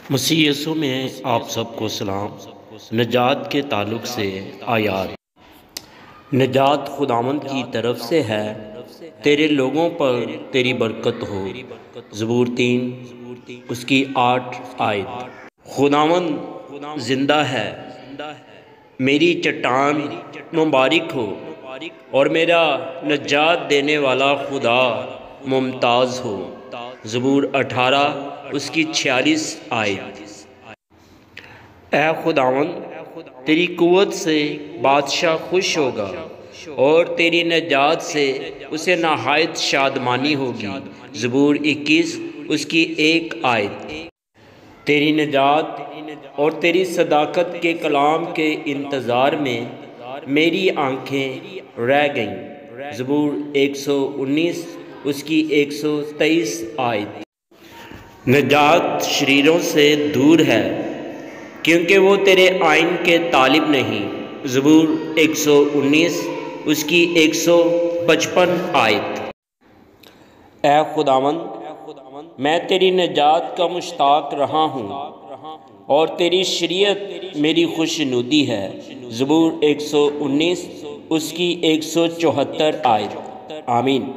مسیح یسوع میں آپ سب کو سلام۔ نجات کے تعلق سے آیات۔ نجات خداوند کی طرف سے ہے، تیرے لوگوں پر تیری برکت ہو۔ زبور 3 اس کی 8 آیت۔ خداوند زندہ ہے، میری چٹان مبارک ہو، اور میرا نجات دینے والا خدا ممتاز ہو۔ زبور 18 اس کی 46 آیت۔ اے خداوند، تیری قوت سے بادشاہ خوش ہوگا، اور تیری نجات سے اسے نہایت شادمانی ہوگی۔ زبور 21 اس کی 1 آیت۔ تیری نجات اور تیری صداقت کے کلام کے انتظار میں میری آنکھیں رہ گئیں۔ زبور 119 اس کی 123 آیت۔ نجات شریروں سے دور ہے، کیونکہ وہ تیرے آئین کے طالب نہیں۔ زبور 119 اس کی 155 آیت۔ اے خداوند، میں تیری نجات کا مشتاق رہا ہوں، اور تیری شریعت میری خوشنودی ہے۔ زبور 119 اس کی 174 آیت۔ آمین۔